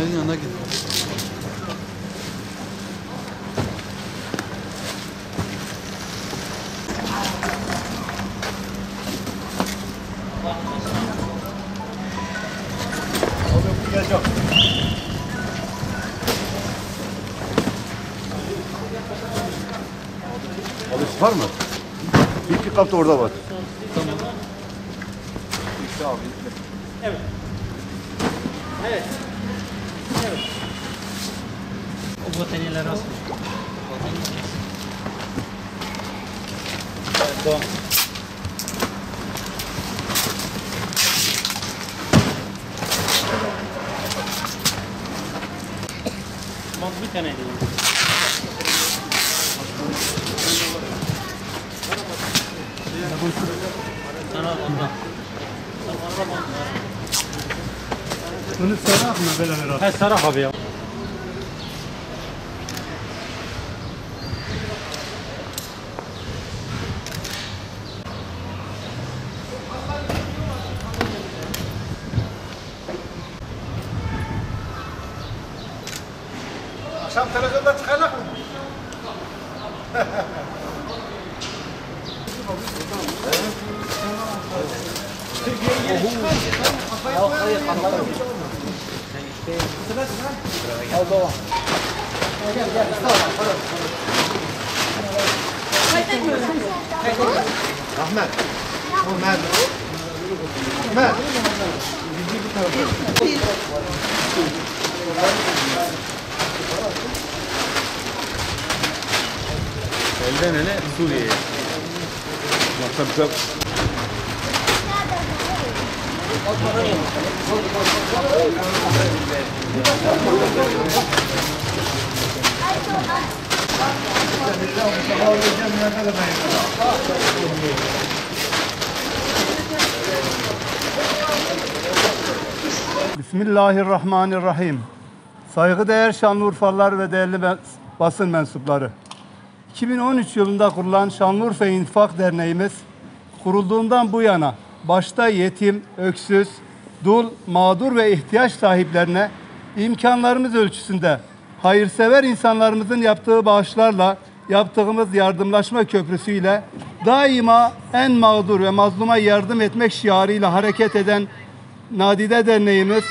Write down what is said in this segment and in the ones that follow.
İsmail'in yanına git. Alıcı var mı? İki kap da orada var. Tamam. İşte abi. Evet. Evet. Evet. O bataryalar az. Evet, doğru. Bak bir tane değil. Sana ondan. Bunu sarak mı böyle herhalde? He Sarak abi ya. Akşam televizyonda çıkacak mı? Ahmet. Ahmet. Ahmet. Elden ele Suriye'ye. Bismillahirrahmanirrahim. Saygıdeğer Şanlıurfalılar ve değerli basın mensupları. 2013 yılında kurulan Şanlıurfa İnfak Derneğimiz kurulduğundan bu yana başta yetim, öksüz, dul, mağdur ve ihtiyaç sahiplerine imkanlarımız ölçüsünde hayırsever insanlarımızın yaptığı bağışlarla yaptığımız yardımlaşma köprüsüyle daima en mağdur ve mazluma yardım etmek şiarıyla hareket eden Nadide Derneğimiz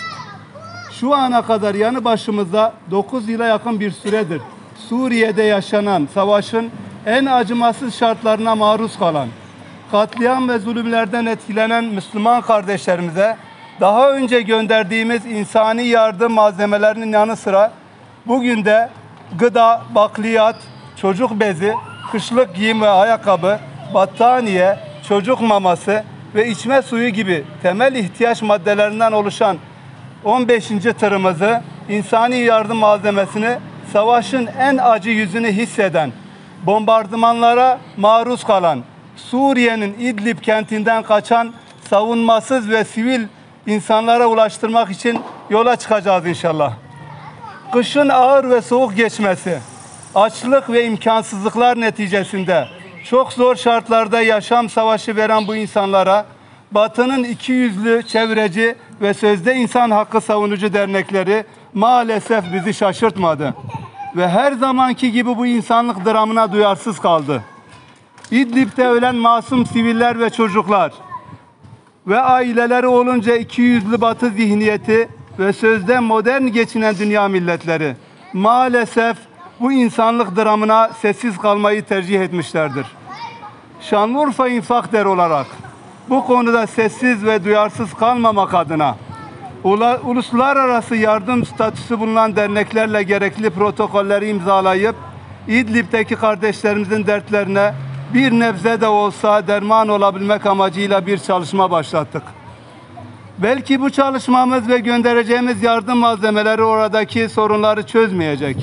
şu ana kadar yanı başımızda 9 yıla yakın bir süredir Suriye'de yaşanan savaşın en acımasız şartlarına maruz kalan, katliam ve zulümlerden etkilenen Müslüman kardeşlerimize daha önce gönderdiğimiz insani yardım malzemelerinin yanı sıra bugün de gıda, bakliyat, çocuk bezi, kışlık giyim ve ayakkabı, battaniye, çocuk maması ve içme suyu gibi temel ihtiyaç maddelerinden oluşan 15. tırımızı, insani yardım malzemesini savaşın en acı yüzünü hisseden, bombardımanlara maruz kalan, Suriye'nin İdlib kentinden kaçan savunmasız ve sivil insanlara ulaştırmak için yola çıkacağız inşallah. Kışın ağır ve soğuk geçmesi, açlık ve imkansızlıklar neticesinde çok zor şartlarda yaşam savaşı veren bu insanlara Batı'nın ikiyüzlü, çevreci ve sözde insan hakkı savunucu dernekleri maalesef bizi şaşırtmadı. Ve her zamanki gibi bu insanlık dramına duyarsız kaldı. İdlib'de ölen masum siviller ve çocuklar ve aileleri olunca ikiyüzlü Batı zihniyeti ve sözde modern geçinen dünya milletleri maalesef bu insanlık dramına sessiz kalmayı tercih etmişlerdir. Şanlıurfa İnfak Der olarak bu konuda sessiz ve duyarsız kalmamak adına uluslararası yardım statüsü bulunan derneklerle gerekli protokolleri imzalayıp İdlib'deki kardeşlerimizin dertlerine bir nebze de olsa derman olabilmek amacıyla bir çalışma başlattık. Belki bu çalışmamız ve göndereceğimiz yardım malzemeleri oradaki sorunları çözmeyecek.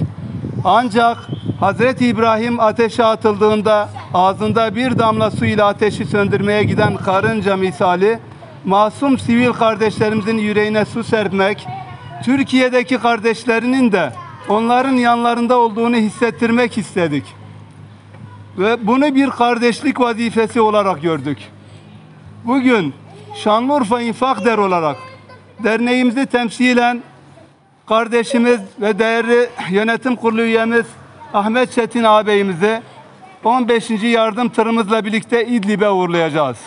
Ancak Hazreti İbrahim ateşe atıldığında ağzında bir damla su ile ateşi söndürmeye giden karınca misali masum sivil kardeşlerimizin yüreğine su serpmek, Türkiye'deki kardeşlerinin de onların yanlarında olduğunu hissettirmek istedik. Ve bunu bir kardeşlik vazifesi olarak gördük. Bugün Şanlıurfa İnfak Der olarak derneğimizi temsilen kardeşimiz ve değerli yönetim kurulu üyemiz Ahmet Çetin ağabeyimizi 15. yardım tırımızla birlikte İdlib'e uğurlayacağız.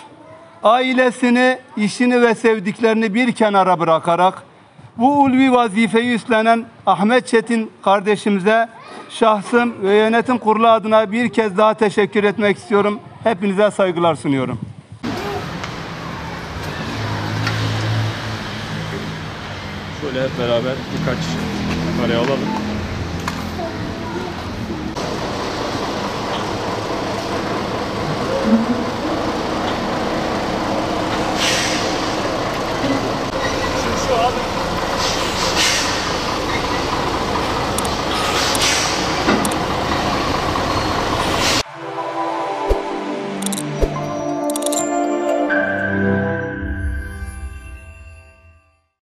Ailesini, işini ve sevdiklerini bir kenara bırakarak bu ulvi vazifeyi üstlenen Ahmet Çetin kardeşimize şahsım ve yönetim kurulu adına bir kez daha teşekkür etmek istiyorum. Hepinize saygılar sunuyorum. Şöyle hep beraber birkaç kare alalım.